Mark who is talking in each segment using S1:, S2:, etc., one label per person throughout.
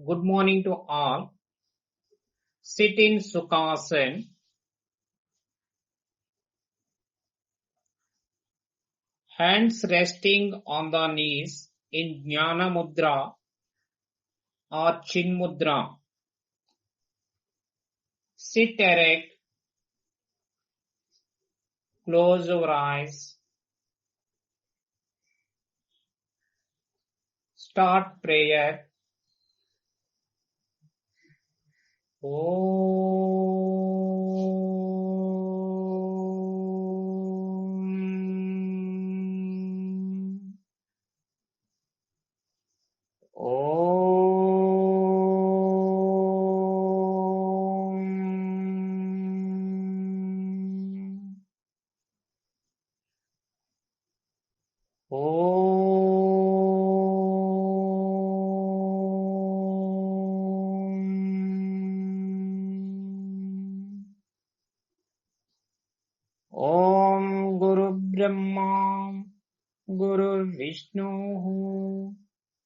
S1: Good morning to all. Sit in Sukhasana. Hands resting on the knees in Jnana Mudra or Chin Mudra. Sit erect. Close your eyes. Start prayer. Om. Om. Om Guru Brahma Guru Vishnu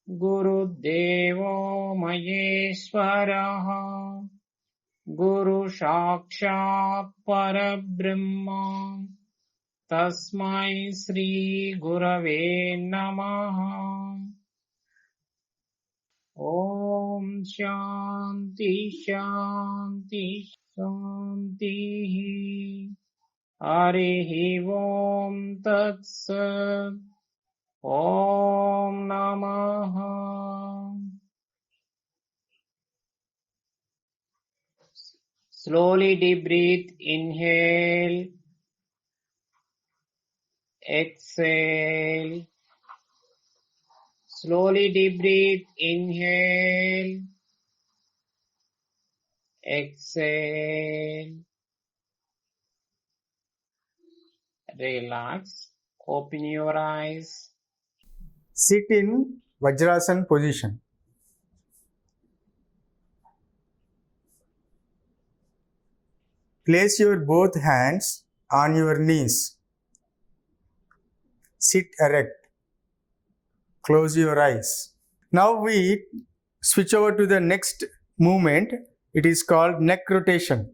S1: Guru Deva Maheshwaraha Guru Sakshat Parabrahma Tasmai Sri Gurave Namaha. Om Shanti Shanti Shanti. Harihi Om Tat Sat. Om Namaha. Slowly deep breathe. Inhale. Exhale. Slowly deep breathe. Inhale. Exhale. Relax. Open your eyes.
S2: Sit in Vajrasana position. Place your both hands on your knees. Sit erect. Close your eyes. Now we switch over to the next movement. It is called neck rotation.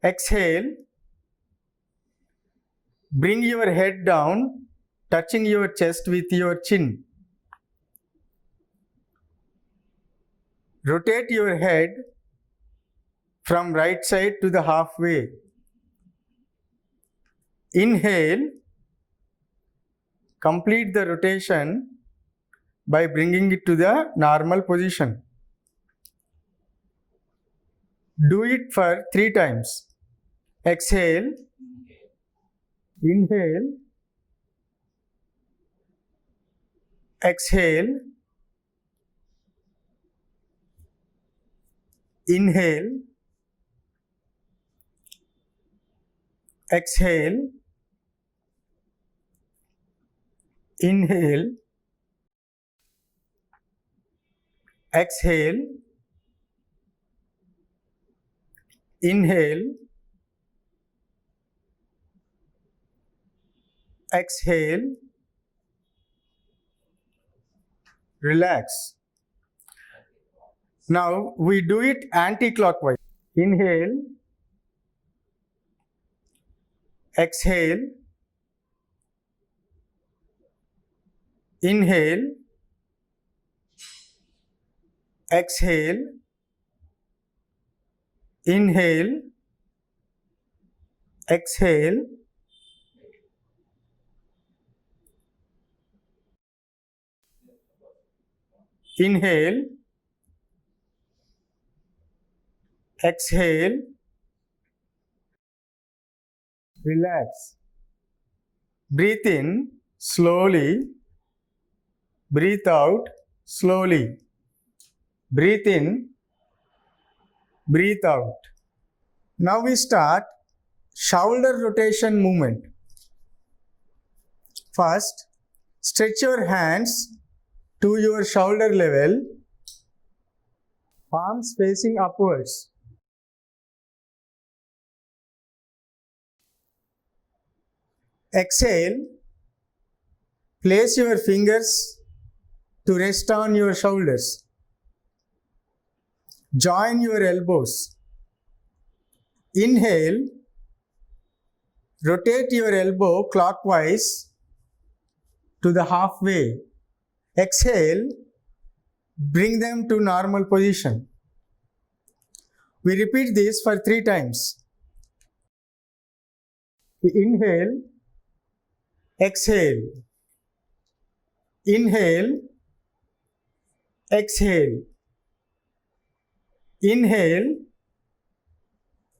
S2: Exhale. Bring your head down, touching your chest with your chin. Rotate your head from right side to the halfway. Inhale. Complete the rotation by bringing it to the normal position. Do it for 3 times. Exhale. Inhale. Exhale. Inhale. Exhale. Inhale. Exhale. Inhale. Exhale. Relax. Now we do it anti-clockwise. Inhale. Exhale. Inhale. Exhale. Inhale. Exhale. Inhale. Exhale. Relax. Breathe in slowly. Breathe out slowly. Breathe in. Breathe out. Now we start shoulder rotation movement. First, stretch your hands to your shoulder level, palms facing upwards. Exhale. Place your fingers to rest on your shoulders. Join your elbows. Inhale. Rotate your elbow clockwise to the halfway. Exhale. Bring them to normal position. We repeat this for 3 times. Inhale. Exhale. Inhale. Exhale. Inhale.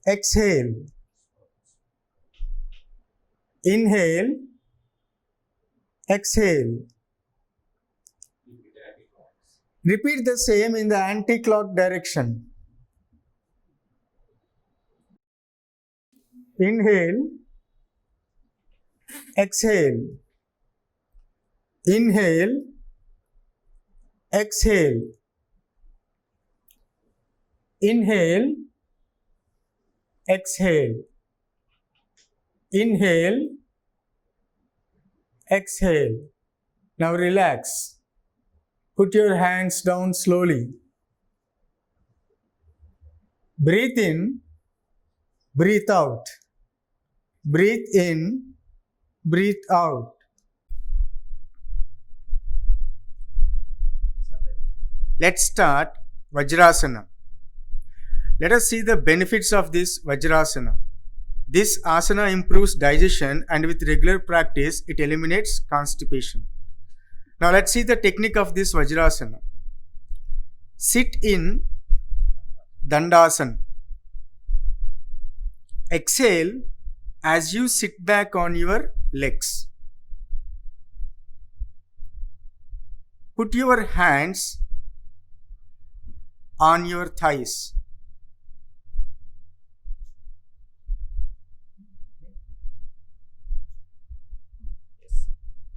S2: Exhale. Inhale. Exhale. Repeat the same in the anti-clock direction. Inhale. Exhale. Inhale. Exhale. Inhale. Exhale. Inhale. Exhale. Now relax. Put your hands down slowly. Breathe in. Breathe out. Breathe in. Breathe out. Let's start Vajrasana. Let us see the benefits of this Vajrasana. This asana improves digestion, and with regular practice, it eliminates constipation. Now let's see the technique of this Vajrasana. Sit in Dandasana. Exhale as you sit back on your legs. Put your hands on your thighs.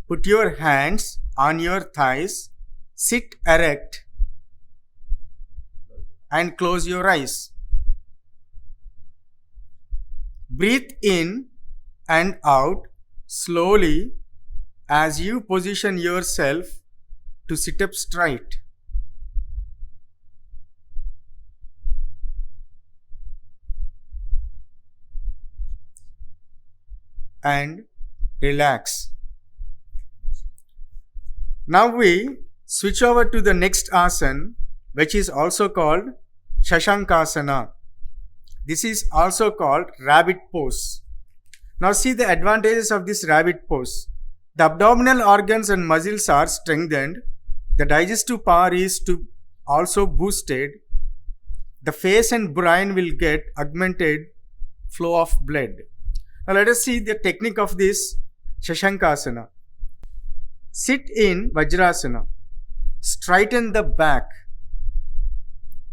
S2: Put your hands on your thighs, sit erect and close your eyes. Breathe in and out slowly as you position yourself to sit up straight. And relax. Now we switch over to the next asana, which is also called Shashankasana. This is also called rabbit pose. Now see the advantages of this rabbit pose. The abdominal organs and muscles are strengthened. The digestive power is also boosted. The face and brain will get augmented flow of blood. Now let us see the technique of this Shashankasana. Sit in Vajrasana. Straighten the back.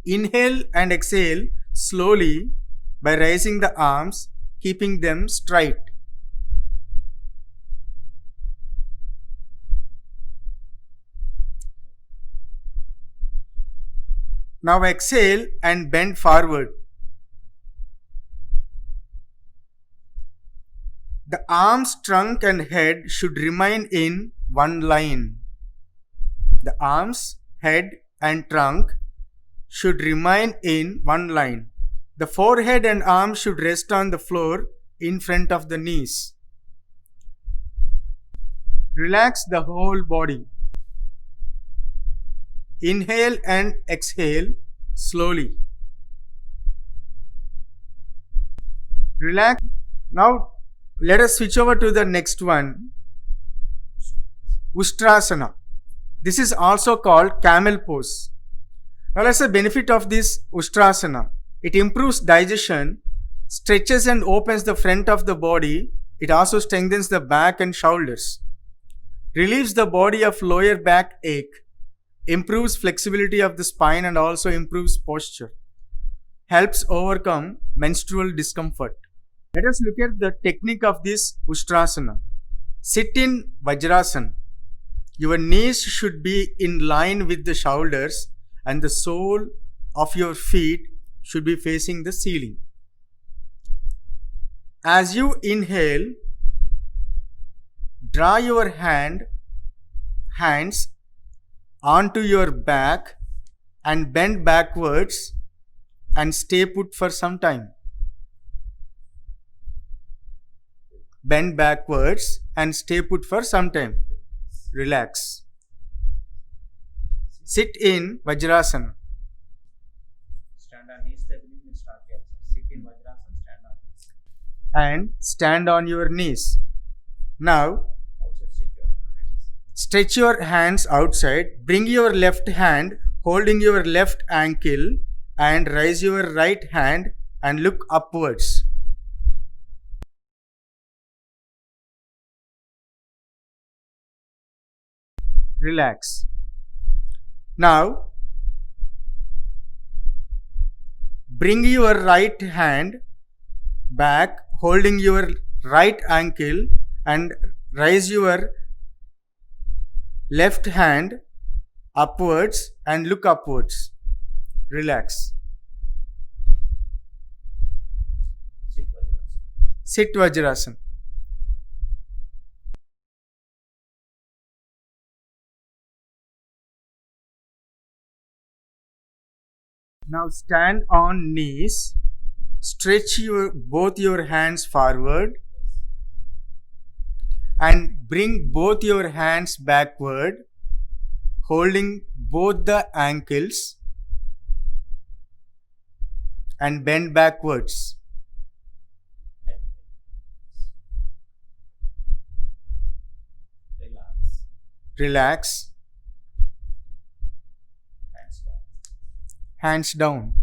S2: Inhale and exhale slowly by raising the arms, keeping them straight. Now exhale and bend forward. The arms, trunk and head should remain in one line. The arms, head and trunk should remain in one line. The forehead and arms should rest on the floor in front of the knees. Relax the whole body. Inhale and exhale slowly. Relax. Now let us switch over to the next one. Ustrasana. This is also called camel pose. Now let's see the benefit of this Ustrasana. It improves digestion, stretches and opens the front of the body. It also strengthens the back and shoulders. Relieves the body of lower back ache. Improves flexibility of the spine and also improves posture. Helps overcome menstrual discomfort. Let us look at the technique of this Ustrasana. Sit in Vajrasana. Your knees should be in line with the shoulders and the sole of your feet should be facing the ceiling. As you inhale, draw your hands onto your back and bend backwards and stay put for some time. Bend backwards and stay put for some time. Relax. Sit in Vajrasana.
S1: Stand on knees, the breathing will start here. Sit in Vajrasana, stand on knees.
S2: And stand on your knees. Now,
S1: Also stretch your hands.
S2: stretch your hands outside. Bring your left hand holding your left ankle and raise your right hand and look upwards. Relax. Now, bring your right hand back holding your right ankle and raise your left hand upwards and look upwards. Relax.
S1: Sit Vajrasana.
S2: Sit Vajrasana. Now stand on knees. Stretch both your hands forward and bring both your hands backward, holding both the ankles and bend backwards.
S1: Relax.
S2: Relax.
S1: Hands down.
S2: Hands down.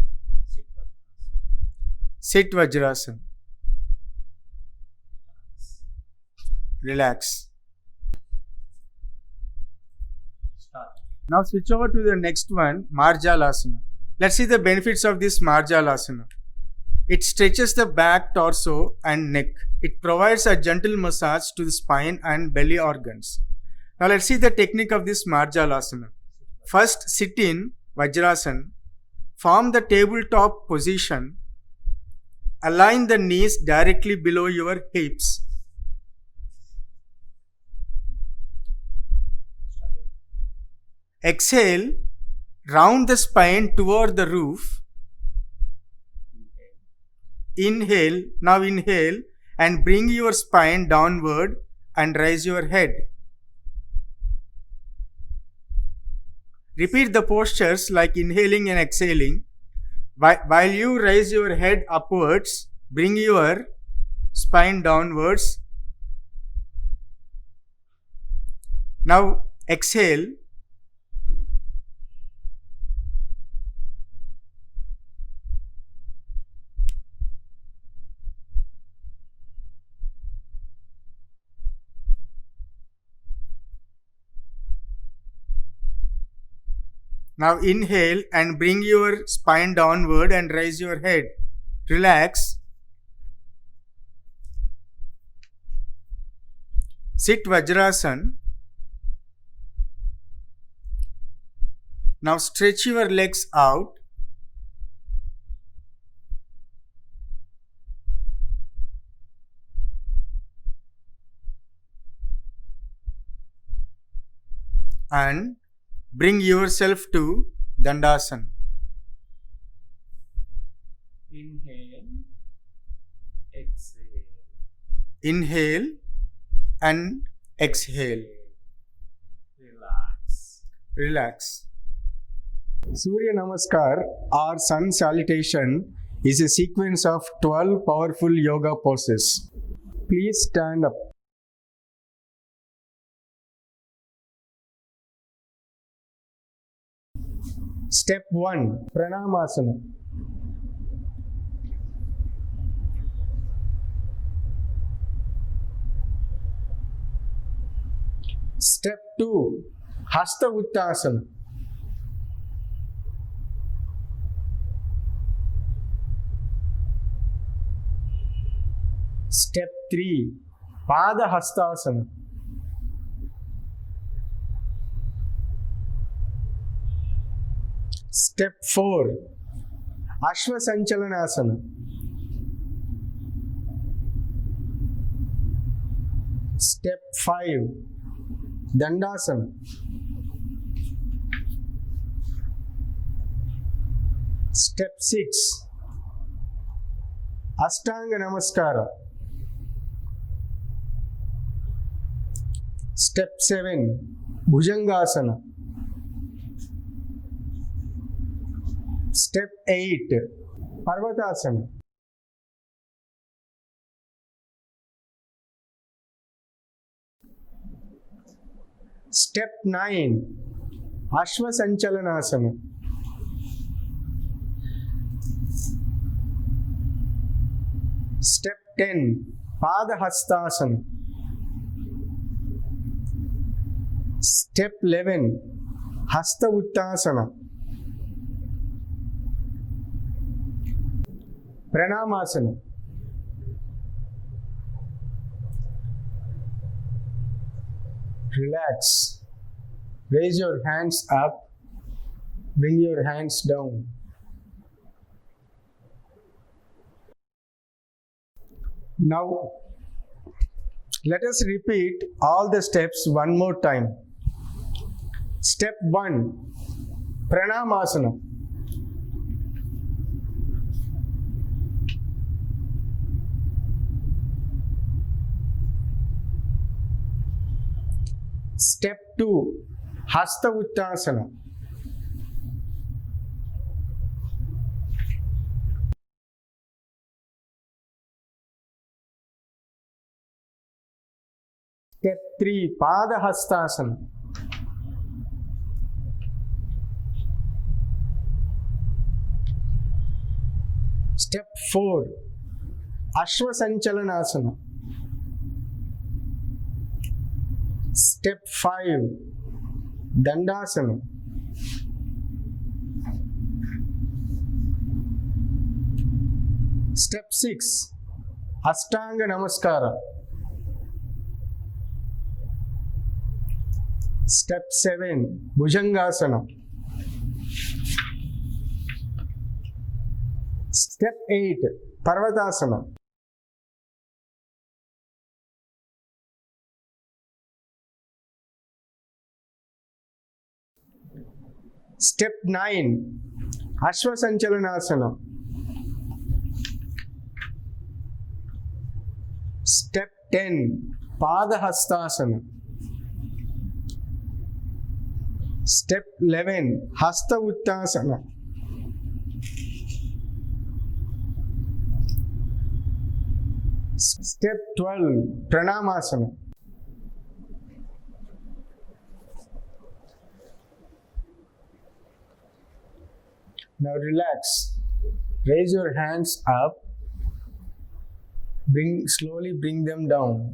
S1: Sit Vajrasana.
S2: Sit Vajrasana. Relax.
S1: Start.
S2: Now switch over to the next one, Marjalasana. Let's see the benefits of this Marjalasana. It stretches the back, torso and neck. It provides a gentle massage to the spine and belly organs. Now let's see the technique of this Marjalasana. First, sit in Vajrasana. Form the tabletop position. Align the knees directly below your hips.
S1: Start.
S2: Exhale, round the spine toward the roof.
S1: Inhale.
S2: Inhale and bring your spine downward and raise your head. Repeat the postures like inhaling and exhaling. While you raise your head upwards, bring your spine downwards. Now exhale. Now inhale and bring your spine downward and raise your head. Relax. Sit Vajrasana. Now stretch your legs out. And bring yourself to Dandasana.
S1: Inhale. Exhale.
S2: Inhale and exhale.
S1: Relax.
S2: Relax. Surya Namaskar or Sun Salutation is a sequence of 12 powerful yoga poses. Please stand up. Step 1, Pranamasana. Step 2, Hasta Uttasana. Step 3, Pada Hastasana. Step 4, Ashvasanchalanasana. Step 5, Dandasana. Step 6, Ashtanga Namaskara. Step 7, Bhujangasana. Step 8, Parvatasana. Step 9, Ashvasanchalanasana. Step 10, Padahastasana. Step 11, Hasta Uttasana. Pranamasana. Relax. Raise your hands up. Bring your hands down. Now, let us repeat all the steps one more time. Step 1, Pranamasana. Step 2, Hasta Uttasana. Step 3, Padahastasana. Step 4, Ashvasanchalanasana. Step 5, Dandasana. Step 6, Ashtanga Namaskara. Step 7, Bhujangasana. Step 8, Parvatasana. Step 9, Ashvasanchalanasana. Step 10, Padahastasana. Step 11, Hasta Uttasana. Step 12, Pranamasana. Now relax. Raise your hands up. Slowly bring them down.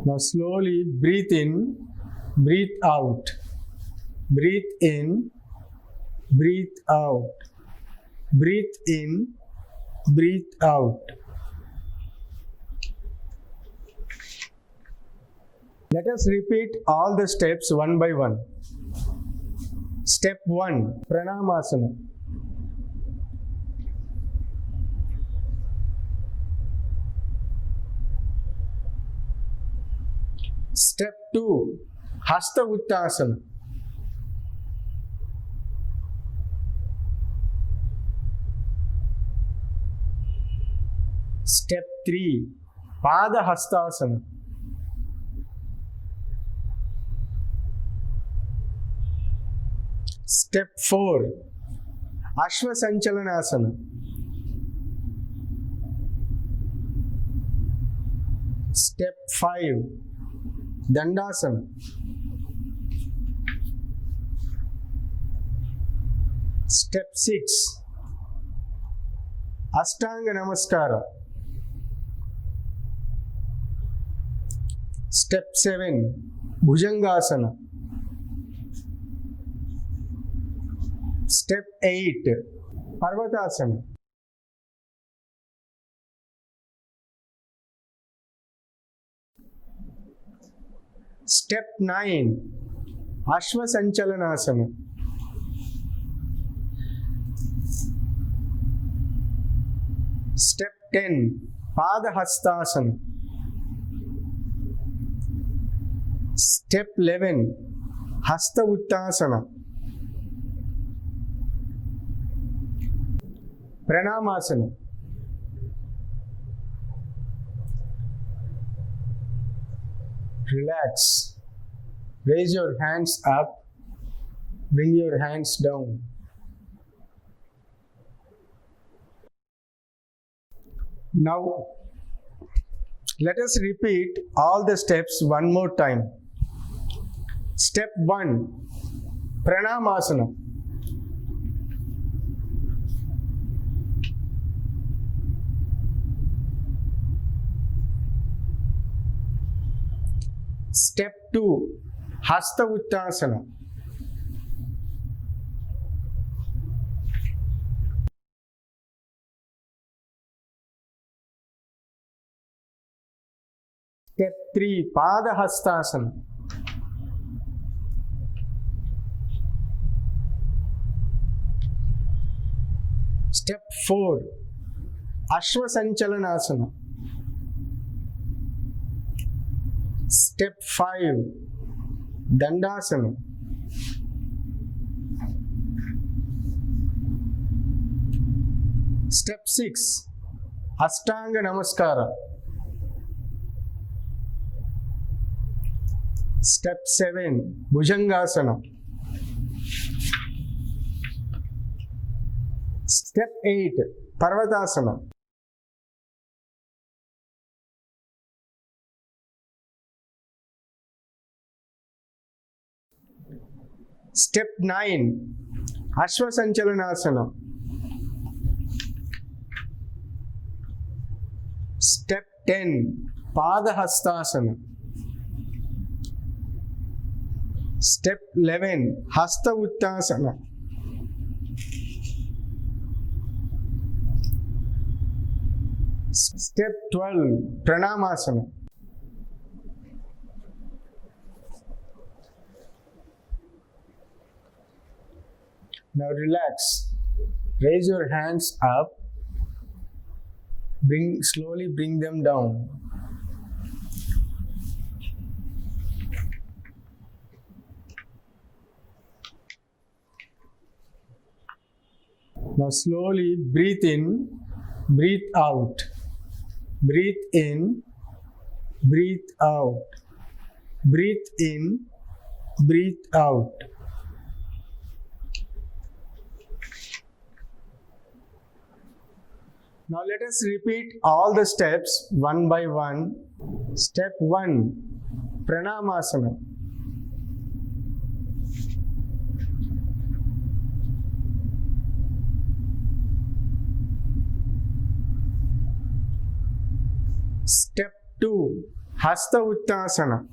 S2: Now slowly breathe in, breathe out. Breathe in, breathe out. Breathe in, breathe out. Let us repeat all the steps one by one. Step 1, Pranamasana. Step 2, Hasta Uttasana. Step 3, Padahastasana. Step 4, Ashvasanchalanasana. Step 5, Dandasana. Step 6, Ashtanga Namaskara. Step 7, Bhujangasana. Step 8, Parvatasana. Step 9, Ashvasanchalanasana. Step 10, Padahastasana. Step 11, Hasta Uttasana. Pranamasana. Relax. Raise your hands up. Bring your hands down. Now, let us repeat all the steps one more time. Step 1, Pranamasana. Step 2, Hasta Uttasana. Step 3, Pada Hastasana. Step 4, Ashwasanchalanasana. Step 5, Dandasana. Step 6, Ashtanga Namaskara. Step 7, Bhujangasana. Step 8, Parvatasana. Step 9, Ashwasanchalanasana. Step 10, Padahastasana. Step 11, Hasta Uttasana. Step 12, Pranamasana. Now relax. Raise your hands up. Slowly bring them down. Now slowly breathe in, breathe out. Breathe in, breathe out. Breathe in, breathe out. Now let us repeat all the steps one by one. Step 1, Pranamasana. Step 2, Hasta Uttasana.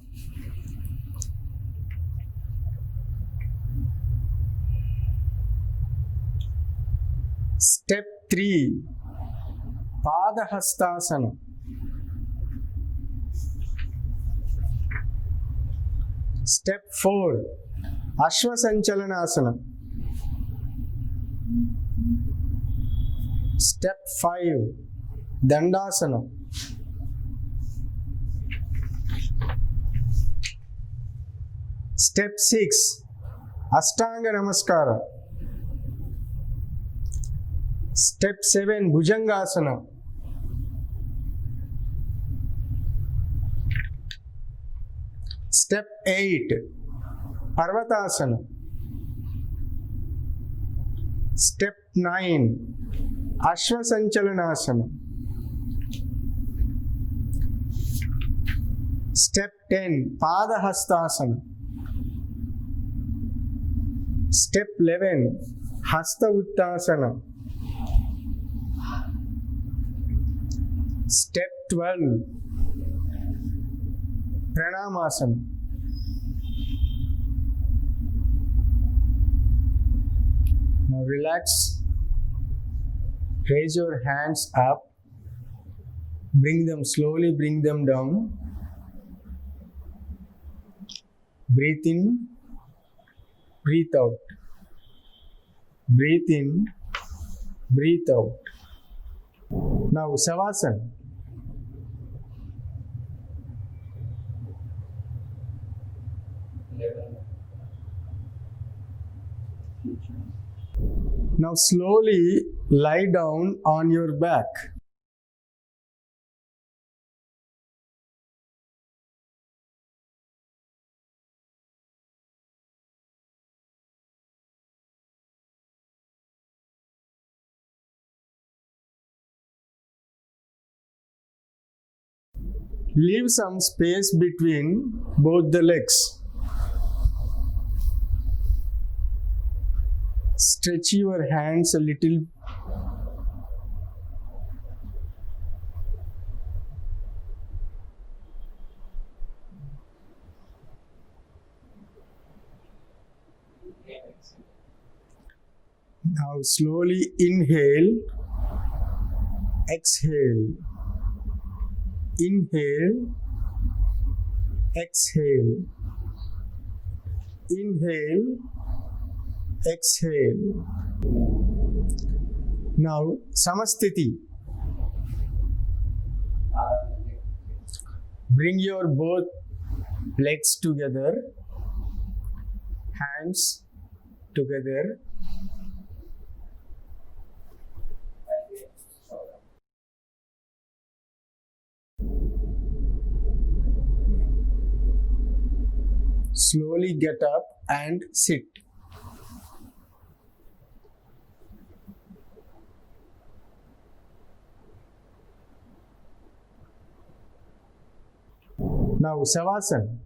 S2: Step 3, Padahastasana. Step 4, Ashwasanchalanasana. Step 5, Dandasana. Step 6, Ashtanga Namaskara. Step 7, Bhujangasana. Step 8, Parvatasana. Step 9, Ashwasanchalanasana. Step 10, Padahastasana. Step 11, Hasta Uttasana. Step 12, Pranamasana. Now relax. Raise your hands up. Slowly bring them down. Breathe in, breathe out. Breathe in, breathe out. Now Savasana. Now slowly lie down on your back. Leave some space between both the legs. Stretch your hands a little. Now slowly inhale, exhale, inhale, exhale, inhale, exhale. Now Samasthiti. Bring your both legs together, hands together. Slowly get up and sit. Now Savasana.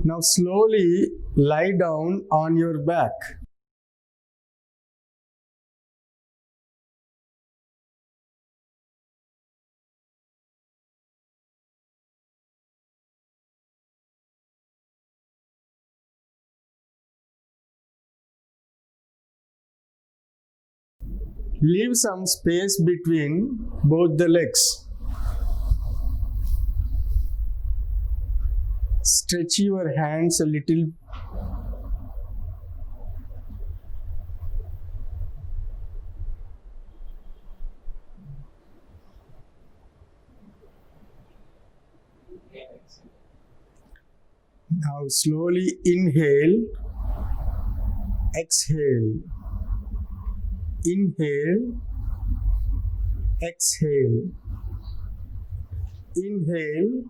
S2: Now slowly lie down on your back. Leave some space between both the legs. Stretch your hands a little. Now slowly inhale, exhale, inhale, exhale, inhale,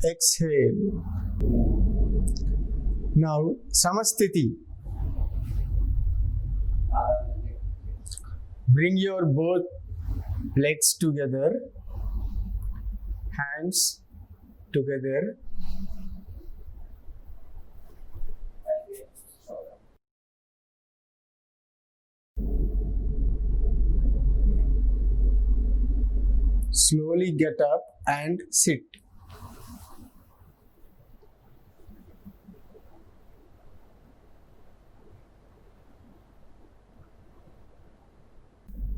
S2: exhale. Now Samasthiti. Bring your both legs together, hands together. Slowly get up and sit.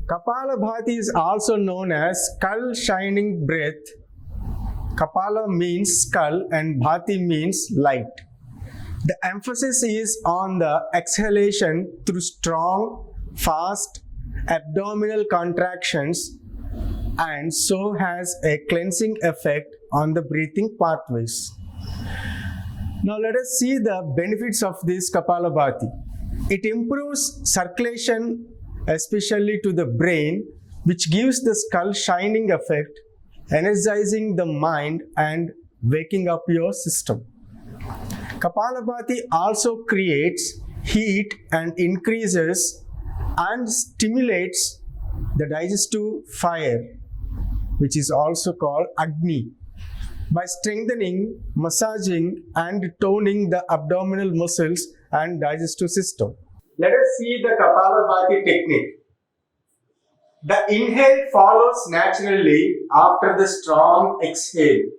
S2: Kapalabhati is also known as skull shining breath. Kapala means skull and Bhati means light. The emphasis is on the exhalation through strong, fast abdominal contractions, and so has a cleansing effect on the breathing pathways. Now let us see the benefits of this Kapalabhati. It improves circulation, especially to the brain, which gives the skull shining effect, energizing the mind and waking up your system. Kapalabhati also creates heat and increases and stimulates the digestive fire, which is also called Agni, by strengthening, massaging and toning the abdominal muscles and digestive system. Let us see the Kapalabhati technique. The inhale follows naturally after the strong exhale.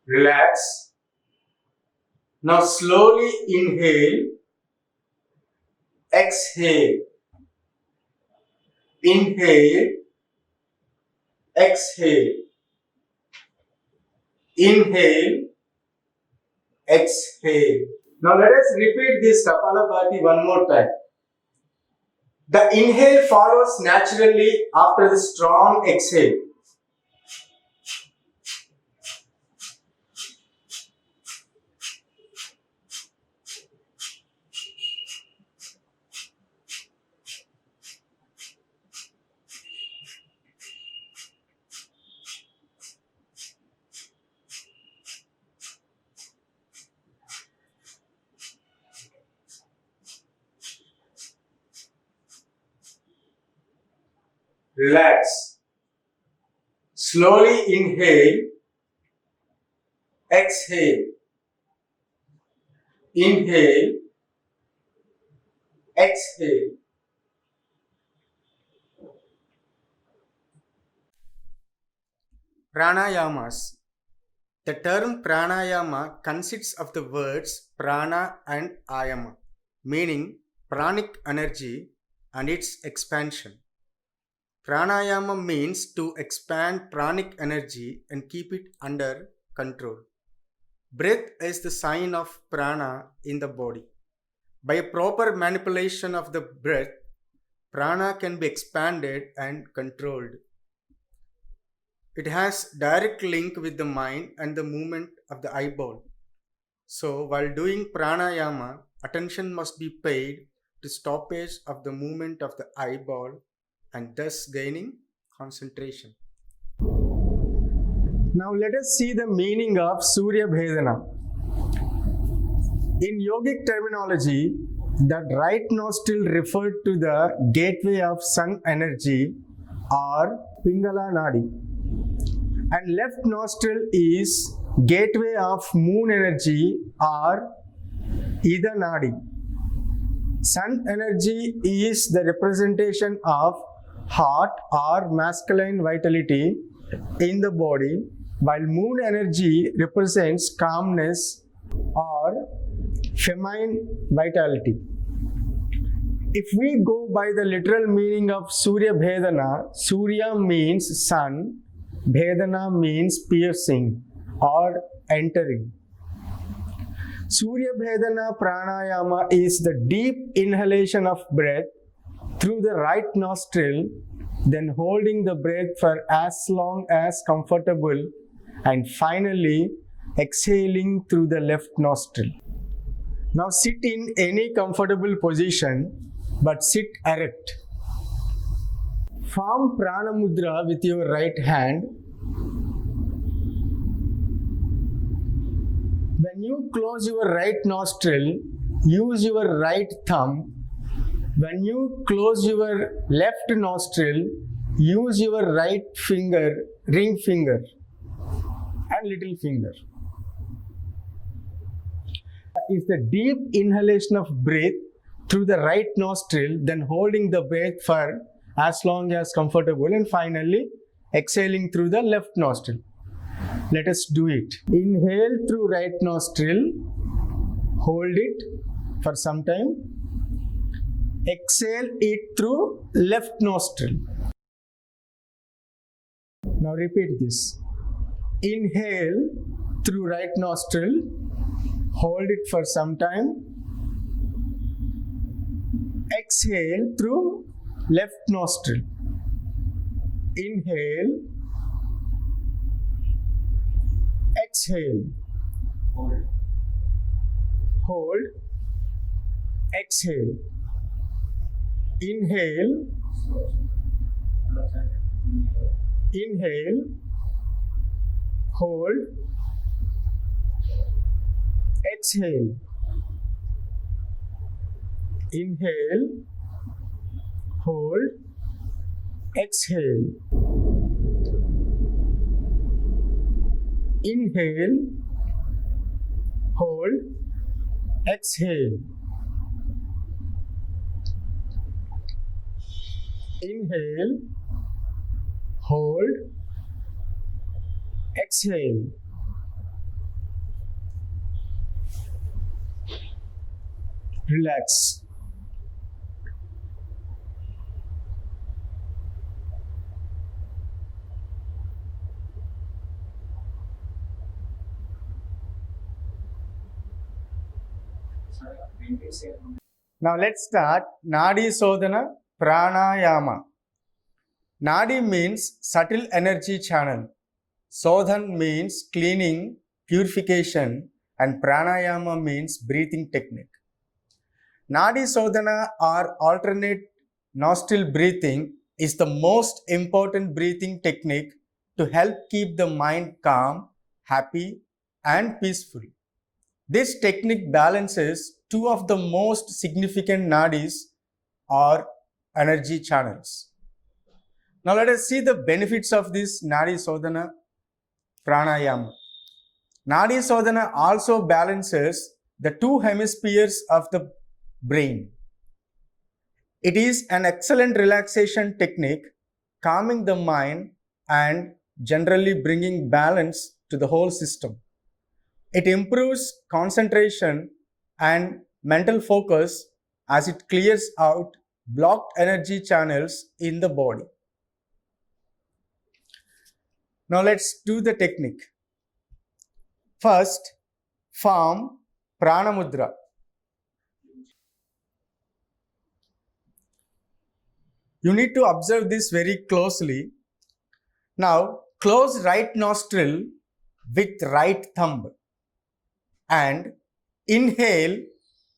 S2: relax. Now slowly inhale, exhale, inhale, exhale, inhale, exhale. Now let us repeat this Kapalabhati one more time. The inhale follows naturally after the strong exhale. Relax. Slowly inhale, exhale, inhale, exhale. Pranayamas. The term pranayama consists of the words prana and ayama, meaning pranic energy and its expansion. Pranayama means to expand pranic energy and keep it under control. Breath is the sign of prana in the body. By a proper manipulation of the breath, prana can be expanded and controlled. It has direct link with the mind and the movement of the eyeball. So while doing pranayama, attention must be paid to stoppage of the movement of the eyeball and thus gaining concentration. Now let us see the meaning of Surya Bhedana. In yogic terminology, the right nostril referred to the gateway of sun energy or Pingala Nadi, and left nostril is gateway of moon energy or Ida Nadi. Sun energy is the representation of heart or masculine vitality in the body, while moon energy represents calmness or feminine vitality. If we go by the literal meaning of Surya Bhedana, Surya means sun, Bhedana means piercing or entering. Surya Bhedana Pranayama is the deep inhalation of breath through the right nostril, then holding the breath for as long as comfortable, and finally exhaling through the left nostril. Now sit in any comfortable position, but sit erect. Form Prana Mudra with your right hand. When you close your right nostril, use your right thumb. When you close your left nostril, use your right finger, ring finger, and little finger. Is the deep inhalation of breath through the right nostril, then holding the breath for as long as comfortable, and finally exhaling through the left nostril. Let us do it. Inhale through right nostril, hold it for some time. Exhale it through left nostril. Now repeat this. Inhale through right nostril, hold it for some time. Exhale through left nostril. Inhale. Exhale. Hold. Exhale. Inhale. Inhale. Hold. Exhale. Inhale. Hold. Exhale. Inhale. Hold. Exhale. Inhale. Hold. Exhale. Relax. Now let's start Nadi Sodhana Pranayama. Nadi means subtle energy channel. Sodhan means cleaning, purification, and Pranayama means breathing technique. Nadi Sodhana or alternate nostril breathing is the most important breathing technique to help keep the mind calm, happy, and peaceful. This technique balances two of the most significant nadis or energy channels. Now let us see the benefits of this Nadi Sodhana Pranayama. Nadi Sodhana also balances the two hemispheres of the brain. It is an excellent relaxation technique, calming the mind and generally bringing balance to the whole system. It improves concentration and mental focus as it clears out blocked energy channels in the body. Now let's do the technique. First, form Pranamudra. You need to observe this very closely. Now, close right nostril with right thumb and inhale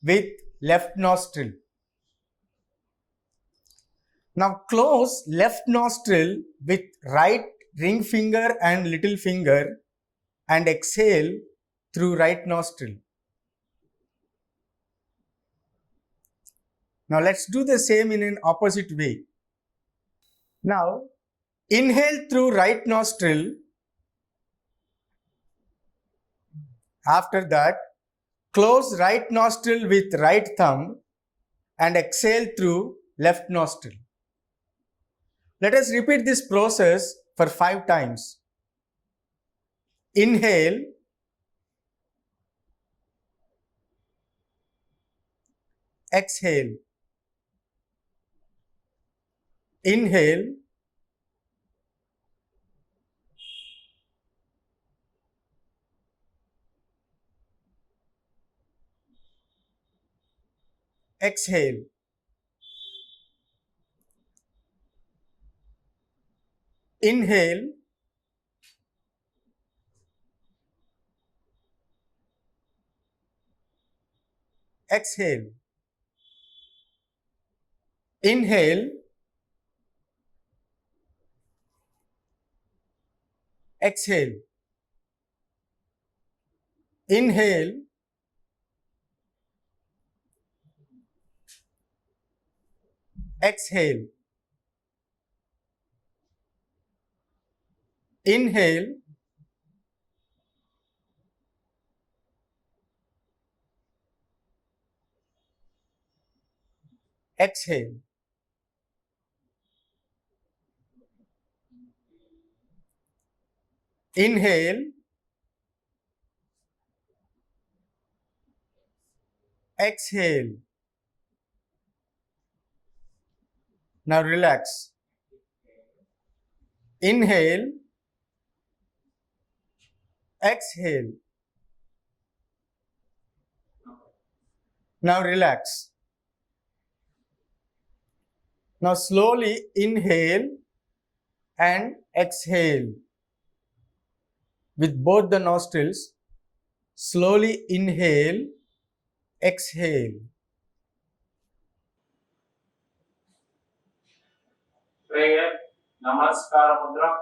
S2: with left nostril. Now, close left nostril with right ring finger and little finger and exhale through right nostril. Now, let's do the same in an opposite way. Now, inhale through right nostril. After that, close right nostril with right thumb and exhale through left nostril. Let us repeat this process for 5 times. Inhale, exhale, inhale, exhale. Inhale, exhale. Inhale, exhale. Inhale, exhale. Inhale, exhale. Inhale, exhale. Now relax. Inhale, exhale. Now relax. Now slowly inhale and exhale with both the nostrils. Slowly inhale, exhale.
S1: Prayer, Namaskara Mudra.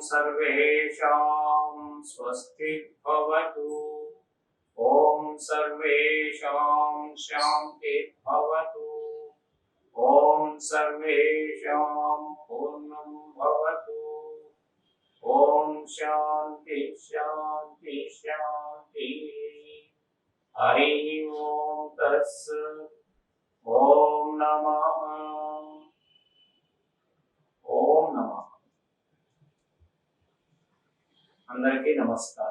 S1: सर्वेषां स्वस्ति भवतु ॐ सर्वेषां शान्ति भवतु ఓం సర్వేషాం పూర్ణం భవతు. ఓం శాంతి శాంతి శాంతి. హరి ఓం తత్సత్. ఓం నమః. ఓం నమః. అందరికీ నమస్కారం.